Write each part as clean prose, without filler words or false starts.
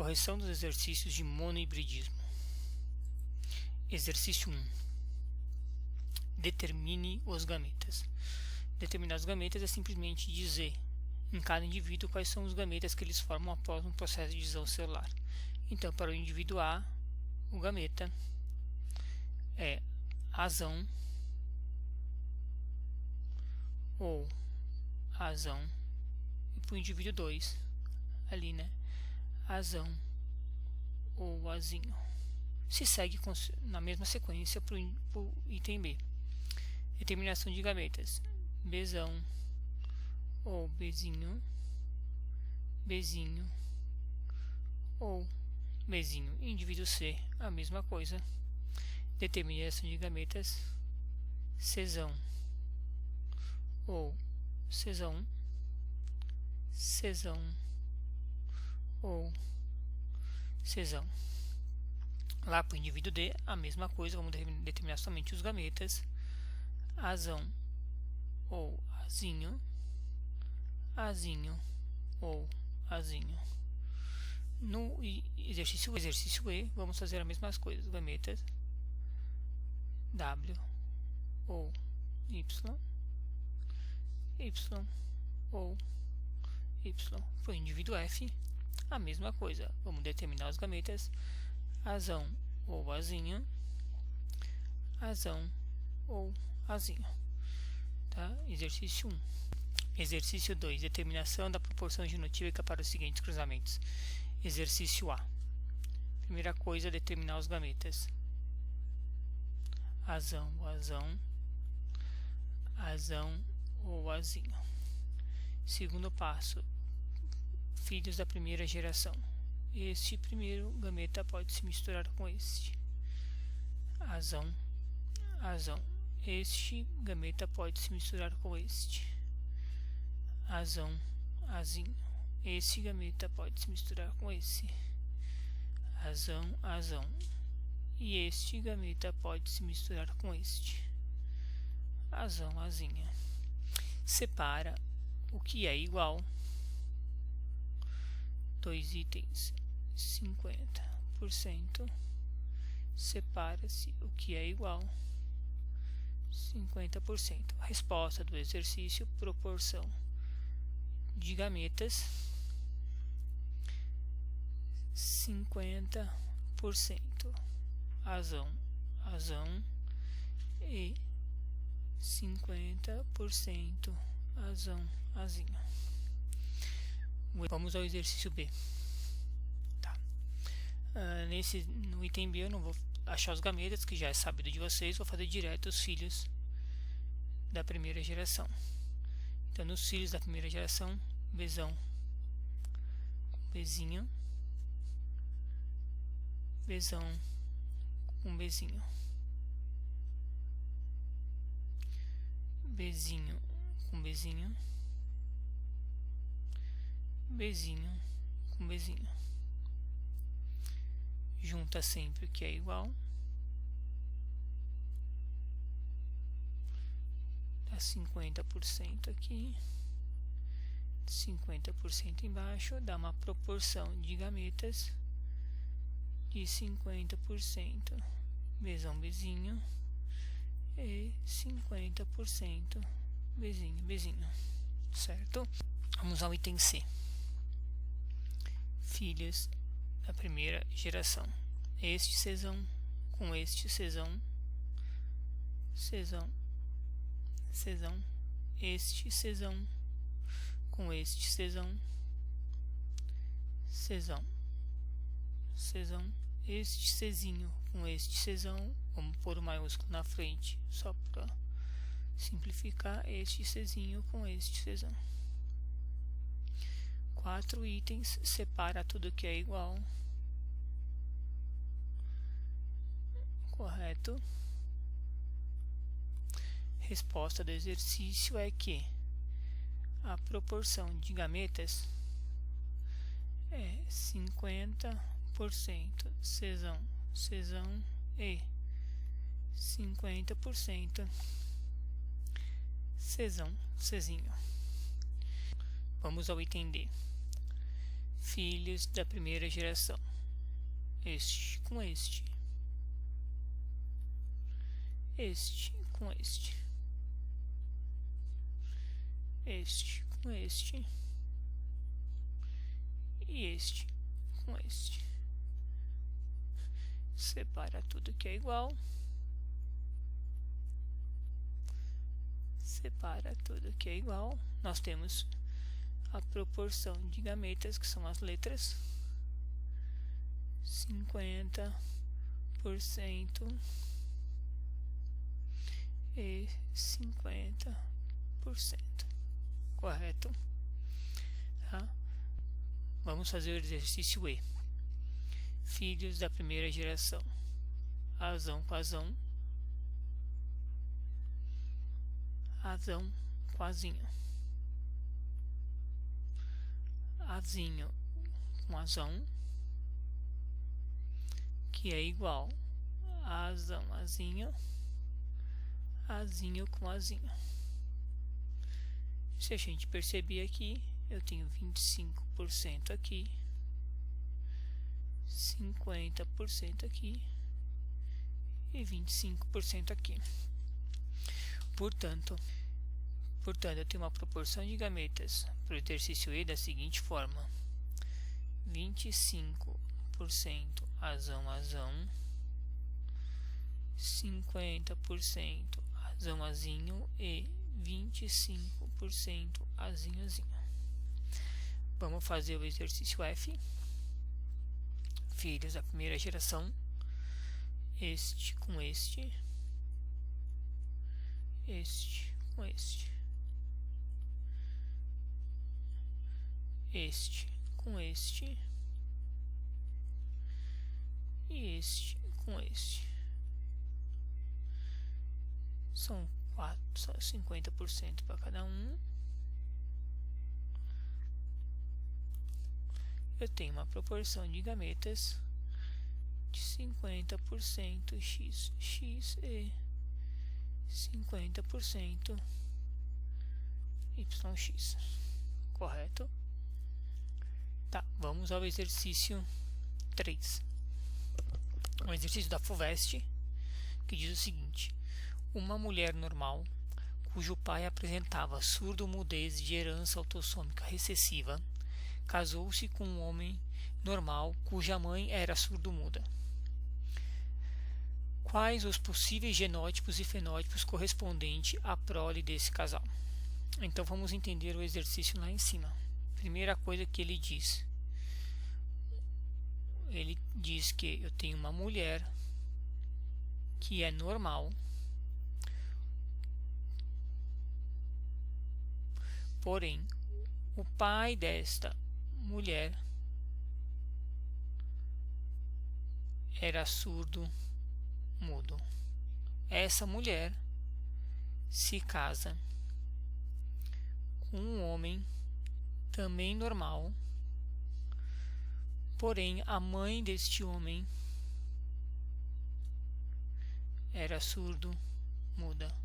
Correção dos exercícios de monohibridismo. Exercício 1. Determine os gametas. Determinar os gametas é simplesmente dizer em cada indivíduo quais são os gametas que eles formam após um processo de divisão celular. Então, para o indivíduo A, o gameta é azão ou azão, e para o indivíduo 2, ali, azão ou azinho. Se segue na mesma sequência para o item B. Determinação de gametas: Bzão ou Bzinho, Bzinho ou Bzinho. Indivíduo C, a mesma coisa. Determinação de gametas: Czão ou Czão, Czão ou Czão. Lá para o indivíduo D, a mesma coisa, vamos determinar somente os gametas: azão ou azinho, azinho ou azinho. No exercício E, vamos fazer as mesmas coisas: gametas W ou Y, Y ou Y. Para o indivíduo F, a mesma coisa, vamos determinar os gametas: azão ou azinho, azão ou azinho. Tá? Exercício 1. Exercício 2. Determinação da proporção genotípica para os seguintes cruzamentos. Exercício A. Primeira coisa, determinar os gametas: azão ou azão, azão ou azinho. Segundo passo, filhos da primeira geração. Este primeiro gameta pode se misturar com este. Azão, azão. Este gameta pode se misturar com este. Azão, azinho. Este gameta pode se misturar com esse. Azão, azão. E este gameta pode se misturar com este. Azão, azinha. Separa o que é igual. Dois itens, 50%. Separa-se o que é igual. 50%. Resposta do exercício: proporção de gametas 50%. Azão, azão e 50% azão, azinho. Vamos ao exercício B. Tá. No item B eu não vou achar os gametas, que já é sabido de vocês, vou fazer direto os filhos da primeira geração. Então, nos filhos da primeira geração, Bzão com Bzinho, Bzão com Bzinho, Bzinho com Bzinho, Bzinho com Bzinho. Junta sempre o que é igual. Dá 50% aqui, 50% embaixo, dá uma proporção de gametas de 50% Bzão, Bzinho e 50% Bzinho, Bzinho. Certo? Vamos ao item C. Filhos da primeira geração. Este Czão com este Czão, Czão, Czão. Este Czão com este Czão, Czão, Czão. Este Czinho com este Czão, vamos pôr o maiúsculo na frente só para simplificar. Este Czinho com este Czão. 4 itens, separa tudo que é igual. Correto. Resposta do exercício é que a proporção de gametas é 50% Czão, Czão e 50% Czão, Czinho. Vamos ao item D. filhos da primeira geração. Este com este. Este com este. Este com este. E este com este. Separa tudo que é igual. Separa tudo que é igual. Nós temos a proporção de gametas, que são as letras. 50% e 50%. Correto? Tá? Vamos fazer o exercício E. Filhos da primeira geração. Azão com azão. Azão com azinho. Azinho com azão, que é igual a azão, azinho, azinho com azinho. Se a gente perceber aqui, eu tenho 25% aqui, 50% aqui e 25% aqui. Portanto, eu tenho uma proporção de gametas para o exercício E da seguinte forma: 25% azão, azão, 50% azão, azinho e 25% azinho, azinho. Vamos fazer o exercício F. Filhos da primeira geração. Este com este. Este com este. Este com este. E este com este. São 50% para cada um. Eu tenho uma proporção de gametas de 50% x e 50% yx. Correto? Tá, vamos ao exercício 3. Um exercício da FUVEST, que diz o seguinte: uma mulher normal, cujo pai apresentava surdo-mudez de herança autossômica recessiva, casou-se com um homem normal, cuja mãe era surdo-muda. Quais os possíveis genótipos e fenótipos correspondentes à prole desse casal? Então vamos entender o exercício lá em cima. Primeira coisa que ele diz que eu tenho uma mulher que é normal, porém o pai desta mulher era surdo mudo. Essa mulher se casa com um homem também normal, porém a mãe deste homem era surdo muda.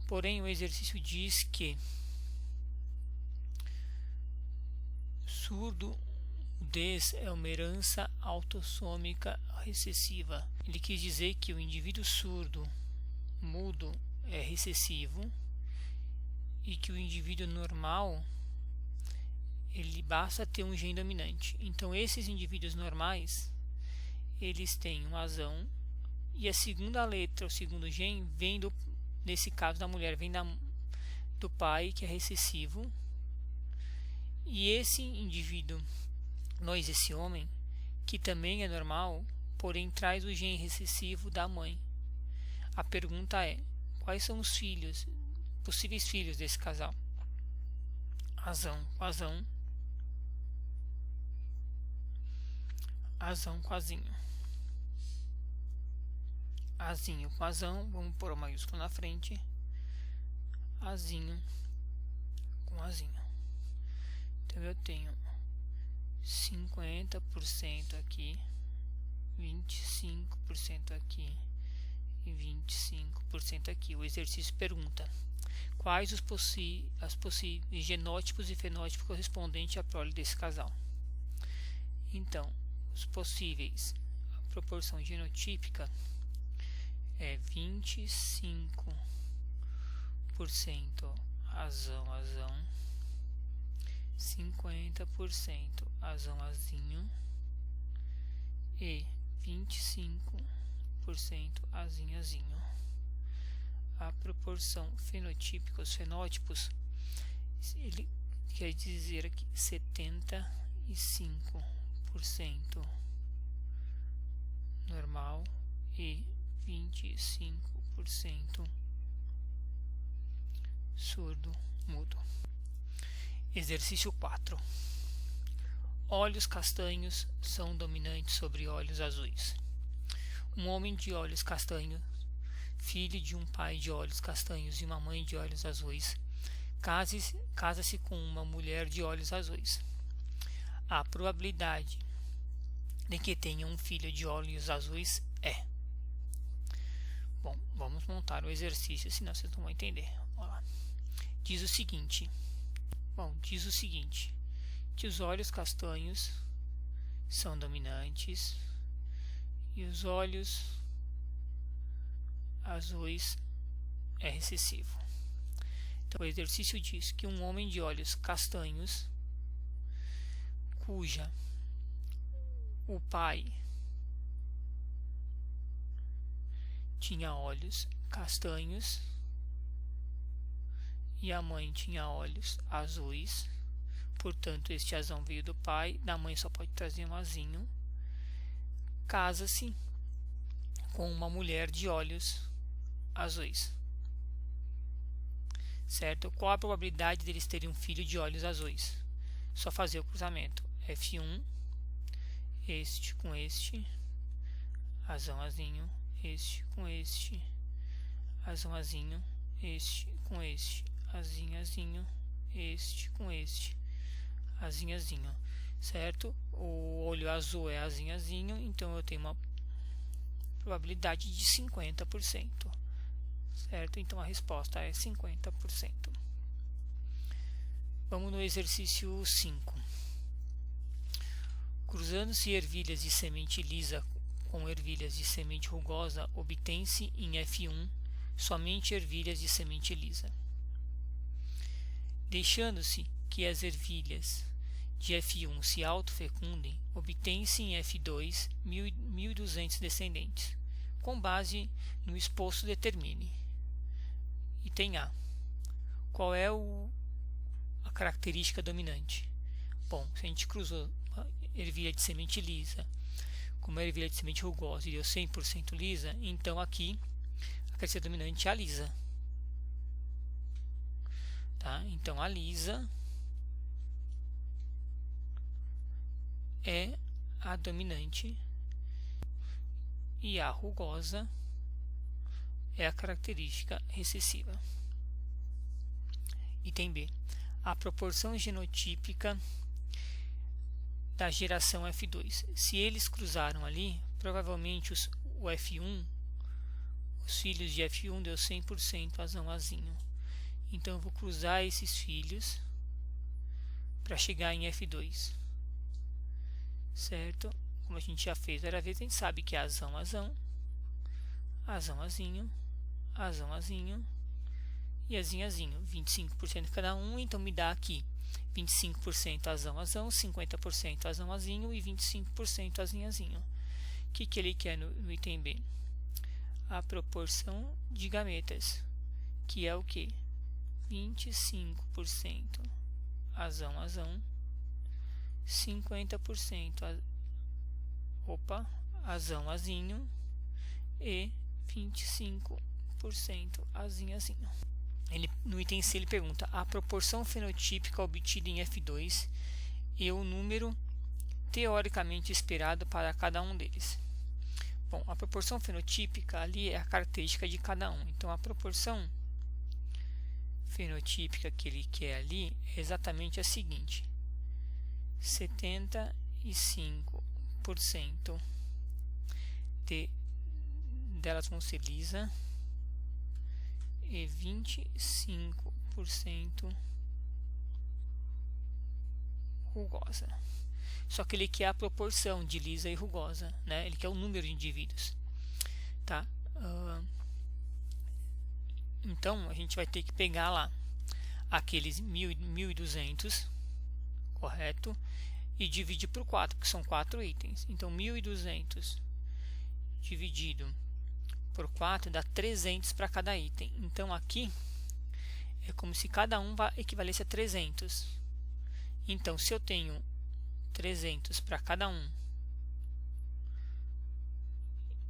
Porém o exercício diz que surdez é uma herança autossômica recessiva. Ele quis dizer que o indivíduo surdo mudo é recessivo e que o indivíduo normal, ele basta ter um gene dominante. Então esses indivíduos normais, eles têm um azão e a segunda letra, o segundo gene, vem nesse caso da mulher, vem do pai, que é recessivo. E esse indivíduo, esse homem, que também é normal, porém traz o gene recessivo da mãe. A pergunta é: quais são os filhos, possíveis filhos desse casal? Azão com azão, azão com azinho, azinho com azão, vamos pôr o maiúsculo na frente, azinho com azinho. Então eu tenho 50% aqui, 25% aqui e 25% aqui. O exercício pergunta: quais os possíveis genótipos e fenótipos correspondentes à prole desse casal? Então, os possíveis, a proporção genotípica é 25% azão, 50% azão e 25% azinho. A proporção fenotípica, os fenótipos, ele quer dizer aqui 75% normal e 25% surdo mudo. Exercício 4. Olhos castanhos são dominantes sobre olhos azuis. Um homem de olhos castanhos, filho de um pai de olhos castanhos e uma mãe de olhos azuis, casa-se com uma mulher de olhos azuis. A probabilidade de que tenha um filho de olhos azuis é... Bom, vamos montar o exercício, senão vocês não vão entender. Olha lá. Diz o seguinte, que os olhos castanhos são dominantes e os olhos azuis é recessivo. Então, o exercício diz que um homem de olhos castanhos, cuja o pai tinha olhos castanhos e a mãe tinha olhos azuis, portanto este azão veio do pai, da mãe só pode trazer um azinho, casa-se com uma mulher de olhos azuis, certo? Qual a probabilidade deles terem um filho de olhos azuis? Só fazer o cruzamento, F1, este com este, azão azinho, este com este, azão azinho, este com este, azinho, este com este, azinho, certo? O olho azul é azinho, então eu tenho uma probabilidade de 50%, certo? Então a resposta é 50%. Vamos no exercício 5. Cruzando-se ervilhas de semente lisa com ervilhas de semente rugosa, obtém-se em F1 somente ervilhas de semente lisa. Deixando-se que as ervilhas de F1 se autofecundem, obtém-se em F2 1.200 descendentes. Com base no exposto, determine. Item A. Qual é a característica dominante? Bom, se a gente cruzou uma ervilha de semente lisa com uma ervilha de semente rugosa e deu 100% lisa, então aqui a característica dominante é a lisa. Tá? Então a lisa é a dominante e a rugosa é a característica recessiva. Item B. A proporção genotípica da geração F2. Se eles cruzaram ali, provavelmente o F1, os filhos de F1 deu 100% azinho. Então eu vou cruzar esses filhos para chegar em F2. Certo? Como a gente já fez várias vezes, a gente sabe que é azinho, e azinho, 25% cada um, então me dá aqui 25% azão, 50% azinho e 25% azinho. O que ele quer no item B? A proporção de gametas, que é o que? 25% azão, 50% azinho e 25% azinho. No item C ele pergunta a proporção fenotípica obtida em F2 e o número teoricamente esperado para cada um deles. Bom, a proporção fenotípica ali é a característica de cada um. Então a proporção fenotípica que ele quer ali é exatamente a seguinte: 75% delas vão ser lisa e 25% rugosa. só que ele quer a proporção de lisa e rugosa, né? Ele quer o número de indivíduos, tá? Então a gente vai ter que pegar lá aqueles 1.200, correto? E dividir por 4, porque são 4 itens. Então 1.200 dividido por 4 dá 300 para cada item. Então aqui é como se cada um equivalesse a 300. Então se eu tenho 300 para cada um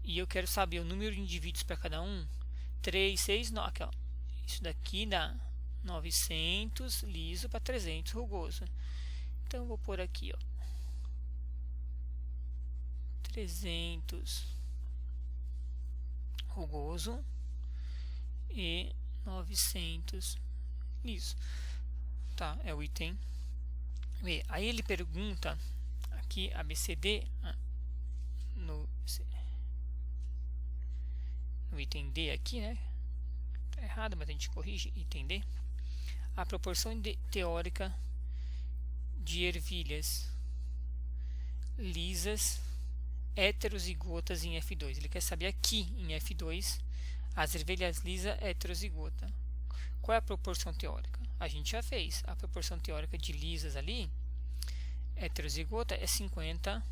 e eu quero saber o número de indivíduos para cada um, 3, 6, 9, aqui, ó. Isso daqui dá 900 liso para 300 rugoso. Então eu vou pôr aqui, ó, 300 rugoso e 900 liso, tá? É o item B. Aí ele pergunta aqui ABCD no item D aqui, né? Tá errado, mas a gente corrige. Item D, a proporção teórica de ervilhas lisas heterozigotas em F2. Ele quer saber aqui em F2 as ervilhas lisas heterozigota. Qual é a proporção teórica? A gente já fez. A proporção teórica de lisas ali, heterozigota, é 50%.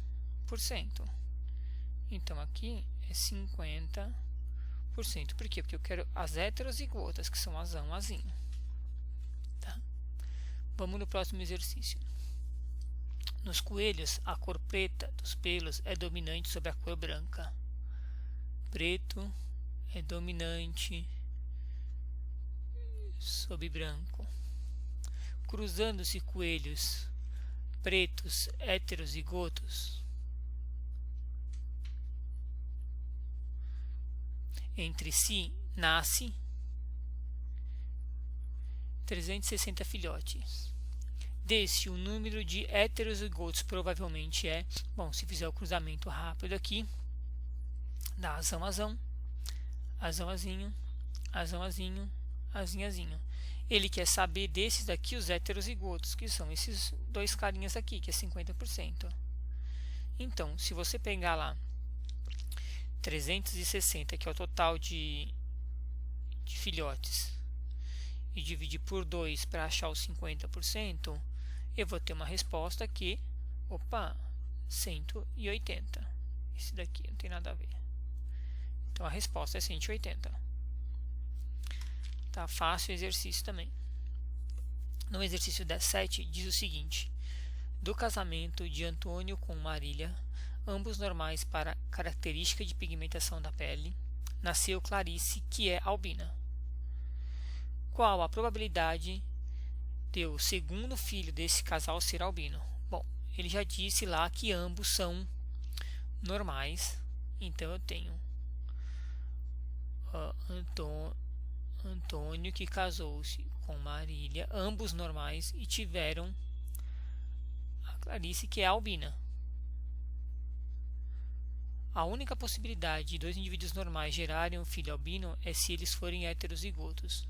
Então aqui é 50%. Por quê? Porque eu quero as heterozigotas, que são azão, azinho. Tá? Vamos no próximo exercício. Nos coelhos, a cor preta dos pelos é dominante sobre a cor branca. Preto é dominante sobre branco. Cruzando-se coelhos pretos heterozigotos entre si, nasce 360 filhotes. Desse, o número de heterozigotos provavelmente é, bom, se fizer o cruzamento rápido aqui, dá azão, azão, azão, azinho, azão, azinho, azinho, azinho. Ele quer saber desses daqui os heterozigotos, que são esses dois carinhas aqui, que é 50%. Então, se você pegar lá 360, que é o total de filhotes, e dividir por 2 para achar os 50%, eu vou ter uma resposta que, opa, 180. Esse daqui não tem nada a ver. Então a resposta é 180. Tá fácil o exercício também. No exercício 17 diz o seguinte: do casamento de Antônio com Marília, ambos normais para característica de pigmentação da pele, nasceu Clarice, que é albina. Qual a probabilidade de o segundo filho desse casal ser albino? Bom, ele já disse lá que ambos são normais, então eu tenho Antônio, que casou-se com Marília, ambos normais, e tiveram a Clarice, que é albina. A única possibilidade de dois indivíduos normais gerarem um filho albino é se eles forem heterozigotos,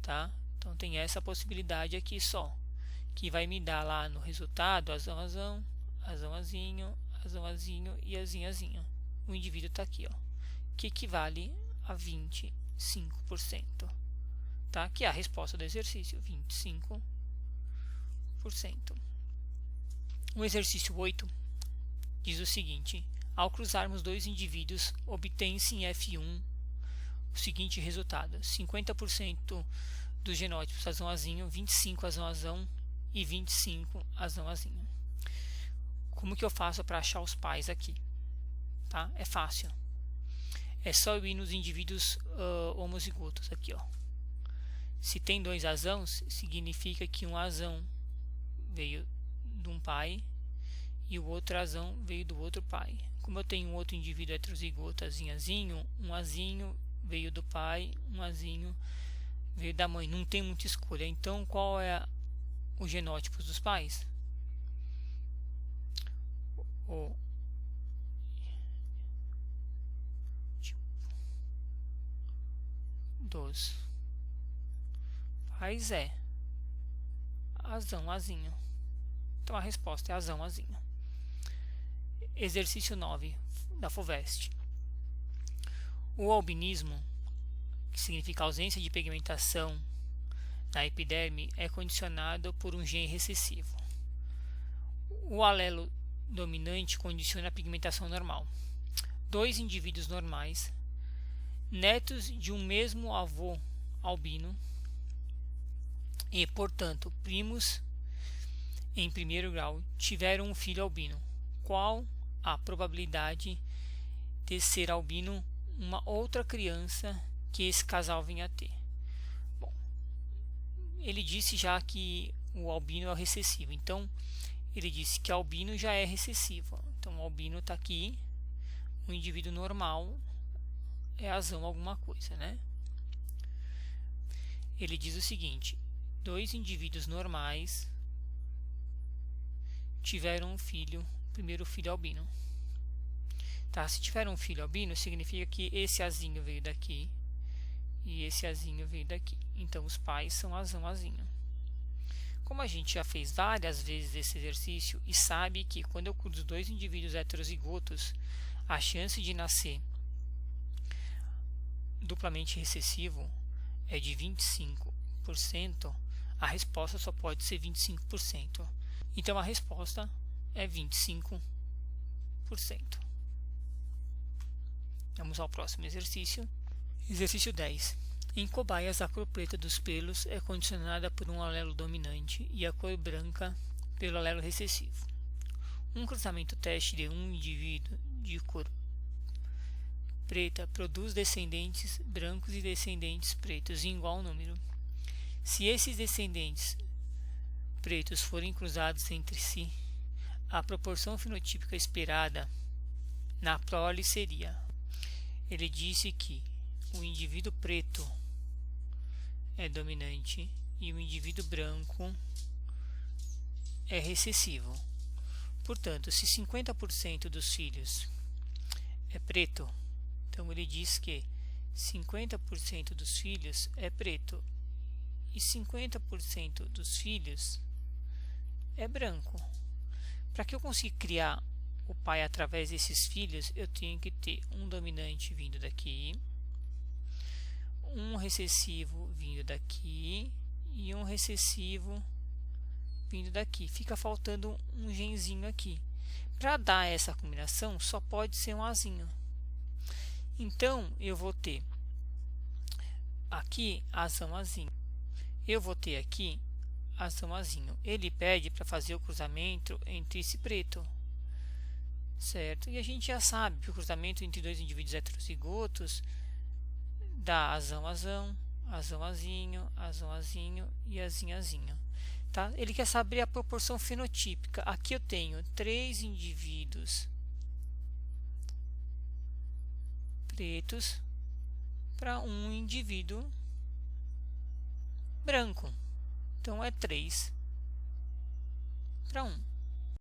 tá? Então tem essa possibilidade aqui só, que vai me dar lá no resultado azão, azão, azão, azinho, azão, azinho e azinho, azinho. O indivíduo está aqui, ó, que equivale a 25%, tá? Que é a resposta do exercício, 25%. O exercício 8 diz o seguinte: ao cruzarmos dois indivíduos, obtém-se em F1 o seguinte resultado: 50% dos genótipos azão, azinho, 25 azão, azão e 25 azão, azinho. Como que eu faço para achar os pais aqui? Tá? É fácil. É só eu ir nos indivíduos homozigotos aqui, ó. Se tem dois azãos, significa que um azão veio de um pai e o outro azão veio do outro pai. Como eu tenho um outro indivíduo heterozigoto, azinho, azinho, um azinho veio do pai, um azinho veio da mãe. Não tem muita escolha. Então, qual é o genótipo dos pais? O dos pais é azão, azinho. Então a resposta é azão, azinho. Exercício 9 da FUVEST. O albinismo, que significa ausência de pigmentação na epiderme, é condicionado por um gene recessivo. O alelo dominante condiciona a pigmentação normal. Dois indivíduos normais, netos de um mesmo avô albino e, portanto, primos em primeiro grau, tiveram um filho albino. Qual a probabilidade de ser albino uma outra criança que esse casal venha a ter? Bom, ele disse já que o albino é o recessivo, então ele disse que albino já é recessivo. Então o albino está aqui, o indivíduo normal é azão alguma coisa, né? Ele diz o seguinte: dois indivíduos normais tiveram um filho, primeiro filho albino. Tá, se tiveram um filho albino, significa que esse azinho veio daqui e esse azinho veio daqui. Então os pais são azão, azinho. Como a gente já fez várias vezes esse exercício e sabe que quando eu cruzo dois indivíduos heterozigotos, a chance de nascer duplamente recessivo é de 25%, a resposta só pode ser 25%. Então a resposta é 25%. Vamos ao próximo exercício. Exercício 10. Em cobaias, a cor preta dos pelos é condicionada por um alelo dominante e a cor branca pelo alelo recessivo. Um cruzamento teste de um indivíduo de cor preta produz descendentes brancos e descendentes pretos em igual número. Se esses descendentes pretos forem cruzados entre si, a proporção fenotípica esperada na prole seria. Ele disse que o indivíduo preto é dominante e o indivíduo branco é recessivo. Portanto, se 50% dos filhos é preto, então ele diz que 50% dos filhos é preto e 50% dos filhos é branco. Para que eu consiga criar o pai através desses filhos, eu tenho que ter um dominante vindo daqui, um recessivo vindo daqui e um recessivo vindo daqui. Fica faltando um genzinho aqui. Para dar essa combinação, só pode ser um azinho. Então, eu vou ter aqui azão, azinho. Eu vou ter aqui azão, azinho. Ele pede para fazer o cruzamento entre esse preto, certo? E a gente já sabe que o cruzamento entre dois indivíduos heterozigotos dá azão, azão, azão, azinho, azão, azinho e azinho, azinho. Tá? Ele quer saber a proporção fenotípica. Aqui eu tenho 3 indivíduos pretos para um indivíduo branco. Então é 3 para 1.